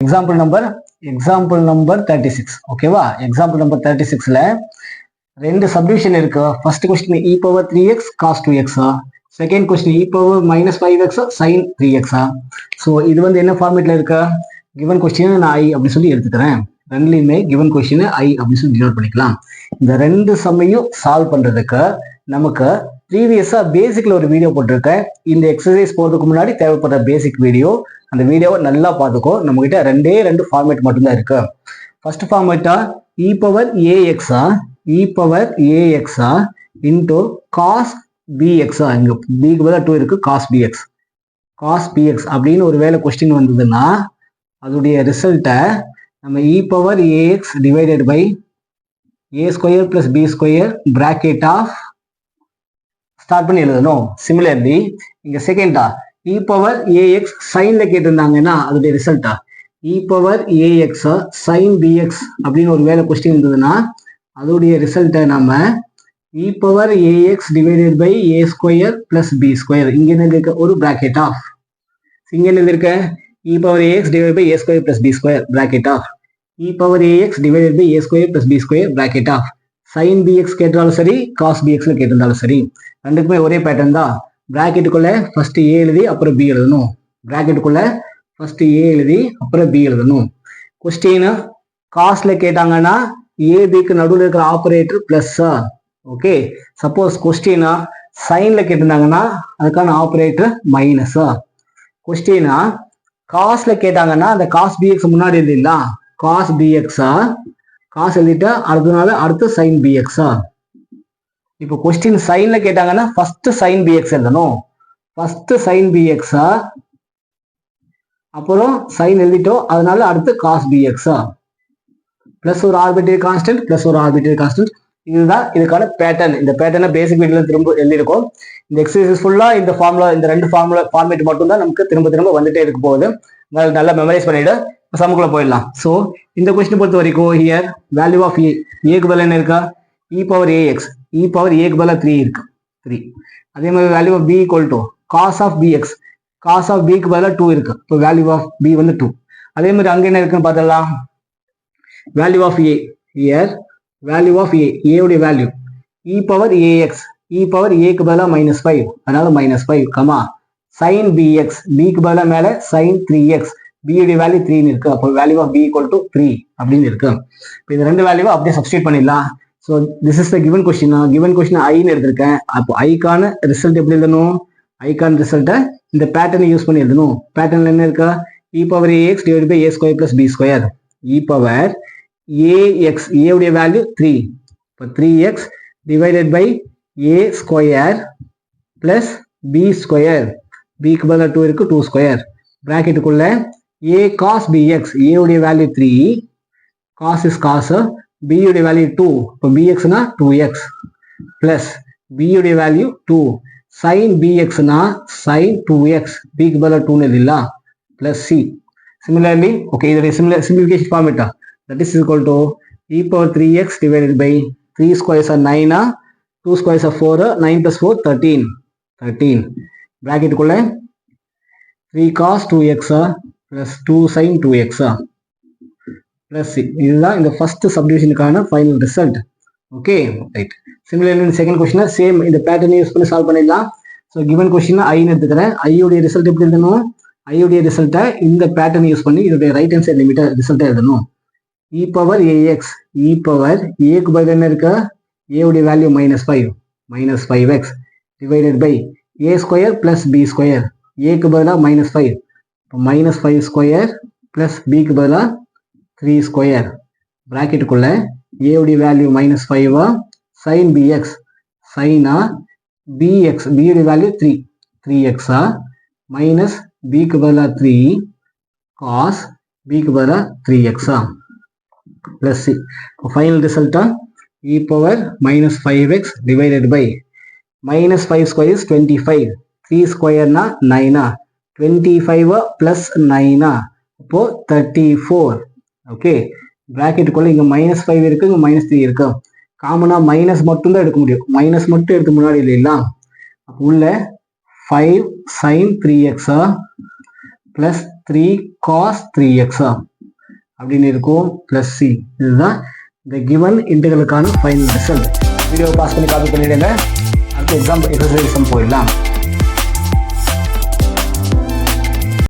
Example number 36 ஓகேவா. Example number 36ல ரெண்டு subdivision இருக்கு. First question e power 3x cos 2x, second question e power -5x sin 3x. So இது வந்து என்ன ஃபார்மேட்ல இருக்கு, கிவன் கொஸ்டின் நான் ஐ அப்படி சொல்லி எடுத்துக்கிறேன். ரெண்டுலையுமே கிவன் கொஸ்டின் ஐ அப்படின்னு சொல்லி டினோட் பண்ணிக்கலாம். இந்த ரெண்டு சம்மையும் சால்வ் பண்றதுக்கு நமக்கு ப்ரீவியஸா பேசிக்ல ஒரு வீடியோ போட்டிருக்கேன். இந்த எக்ஸசைஸ் போறதுக்கு முன்னாடி தேவைப்படுற பேசிக் வீடியோ, அந்த வீடியோவை நல்லா பார்த்துக்கோ. நம்ம கிட்ட ரெண்டு ஃபார்மேட் மட்டும்தான் இருக்கு. ஃபர்ஸ்ட் ஃபார்மேட்டா e power ax into cos bx, இங்க b க்கு பதிலா 2 இருக்கு, காஸ் bx அப்படின்னு ஒரு வேலை கொஸ்டின் வந்ததுன்னா அதோடைய ரிசல்ட்டை நம்ம e power ax divided by a square plus b square bracket of start பண்ணி எழுதணும். சிமிலர்லி இங்க செகண்டா e பவர் ax சைன்ல கேட்டிருந்தாங்கன்னா அதோடைய ரிசல்ட்டா e power ax sin bx அப்படின்னு ஒரு வேலை கொஸ்டின் இருந்ததுன்னா அதோடைய ரிசல்ட்டை நம்ம e power ax divided by a square plus b square, இங்க என்ன இருக்க ஒரு பிராக்கெட் ஆஃப், இங்க என்ன இருக்க e power ax divided by a square plus b square bracket of e power ax divided by a square plus b square bracket of sin bx கேட்டாலும் சரி cos bxல கேட்டிருந்தாலும் சரி ரெண்டுக்குமே ஒரே பேட்டர்ன் தான். பிராக்கெட்டுக்குள்ள ஃபர்ஸ்ட் a எழுதி அப்புறம் b எழுதணும். பிராக்கெட்டுக்குள்ள first a எழுதி அப்புறம் b எழுதணும். கொஸ்டின் காஸ்ட்ல கேட்டாங்கன்னா ஏபிக்கு நடுவில் இருக்கிற ஆபரேட்டர் பிளஸ்ஸா, ஓகே. சப்போஸ் கொஸ்டினா சைன்ல கேட்டிருந்தாங்கன்னா அதுக்கான ஆபரேட்டர் மைனஸா. கொஸ்டினா காஸ்ட்ல கேட்டாங்கன்னா அந்த காஸ் பிஎக்ஸ் முன்னாடி எழுதிடலாம், காஸ் பிஎக்ஸா, காஸ் எழுதிட்டு அடுத்து சைன் பிஎக்ஸா. இப்போ கொஸ்டின் சைன்ல கேட்டாங்கன்னா ஃபர்ஸ்ட் சைன் பிஎக்ஸ் எழுதணும், ஃபர்ஸ்ட் சைன் பிஎக்ஸா, அப்புறம் சைன் எழுதிட்டோம், அதனால அடுத்து காஸ் பிஎக்ஸா, பிளஸ் ஒரு ஆர்பிட்ரரி கான்ஸ்டன்ட் பிளஸ் ஒரு ஆர்பிட்ரரி கான்ஸ்டன்ட். இதுதான் இதுக்கான பேட்டர்ன். இந்த பேட்டர்னை பேசிக் வீடியோல திரும்ப எழுதியிருக்கோம். இந்த எக்ஸசைஸ் ஃபுல்லா இந்த ஃபார்முலா, இந்த ரெண்டு ஃபார்மேட் மட்டும் தான் நமக்கு திரும்ப வந்துட்டே இருக்க போகுது. நல்லா மெமரைஸ் பண்ணிட்டு சமுக்குள்ள போயிடலாம். ஸோ இந்த கொஸ்டின் பொறுத்த வரைக்கும் ஹியர் வேல்யூ ஆஃப் ஏக்கு பதில் என்ன இருக்கா, e power ax, e power ஏக்கு பதிலாக 3 இருக்கு, 3. அதே மாதிரி value of b equal to cos of bx, cos of b க்கு பதிலாக 2 இருக்கு. இப்போ வேல்யூ ஆஃப் b வந்து 2. அதே மாதிரி அங்க என்ன இருக்குன்னு பார்த்தலாம், value of a here, value of a உடைய value e power ax, e power a க்கு பதிலாக -5, அதனால -5 கமா sin bx, b க்கு பதிலாக மேல sin 3x, b உடைய வேல்யூ 3 இருக்கு. அப்போ value of b equal to 3 அப்படின்னு இருக்கு. இப்போ இந்த ரெண்டு வேல்யூவை அப்படியே சப்ஸ்டியூட் பண்ணிடலாம். So this is the given question ஐன்னு எடுத்திருக்கேன். அப்போ ஐக்கான ரிசல்ட் எப்படி எழுதணும், ஐக்கான ரிசல்ட்டை இந்த பேட்டர்னை யூஸ் பண்ணி எழுதணும். பேட்டர்ன்ல என்ன இருக்கா, e power ax divide by a square plus b square, e power ax, a உடைய வேல்யூ 3, இப்போ 3x divided by a square plus b square, b க்கு பதிலாக 2 இருக்கு, 2 ஸ்கொயர் பிராக்கெட்டுக்குள்ள a cos bx, a உடைய value 3, cos is cos, b உடைய value 2, இப்போ bx னா 2x பிளஸ் b உடைய வேல்யூ 2, sin bx னா sin 2x, b க்கு பதிலாக 2 எழுதலாம் பிளஸ் c. சிமிலர்லி ஓகே, இதோடைய simplification ஃபார்மேட்டா that is equal to e power 3x divided by 3 squares are 9, 2 squares are 4, 9 plus 4 13 bracket குள்ள 3 cos 2x plus 2 sin 2x plus c. இதுதான் இந்த first சப்டிவிஷனுக்கான final result. Okay right. Similarly இந்த second கொஸ்டினை same இந்த பேட்டர்னை use பண்ணி solve பண்ணிடலாம். ஸோ கிவன் கொஸ்டின் ஐன்னு எடுத்துக்கிறேன். ஐயுடைய ரிசல்ட் எப்படி எழுதணும், ஐயுடைய ரிசல்ட்டை இந்த பேட்டர்னை யூஸ் பண்ணி இதோடைய ரைட் ஹேண்ட் சைட் லிமிட்டை ரிசல்ட்டை எழுதணும். e power ax, e power a க்கு பதில் என்ன இருக்கு, a உடைய value -5x divided by a square plus b square, a க்கு பதிலாக -5, இப்போ -5 ஸ்கொயர் பிளஸ் b க்கு பதிலாக 3 ஸ்கொயர் பிராக்கெட்டுக்குள்ள a உடைய value -5, sin bx, China bx, b உடைய வேல்யூ 3x மைனஸ் b க்கு பதிலாக 3 cos b க்கு பதிலாக 3x plus c. Final result e power -5x divided by -5 square is 25, 3 square na 9, 25 plus 9 அப்போ 34. ஓகே, பிராக்கெட் குள்ள இங்க -5 இருக்கு, இங்க -3 இருக்கு. காமனா மைனஸ் மட்டும் தான் எடுக்க முடியும், மைனஸ் மட்டும் எடுத்து முன்னாடி இல்லைங்களா. அப்போ உள்ள 5 sin 3x plus 3 cos 3x அப்படின்னு இருக்கும் பிளஸ் சி. இதுதான் இந்த கிவன் இன்டெகிரலுக்கான ஃபைனல் ரிசல்ட். வீடியோ பாஸ் பண்ணி காப்பி பண்ணிடுங்க. அடுத்த எக்ஸாம் எக்ஸசைஸ் போயிடலாம்.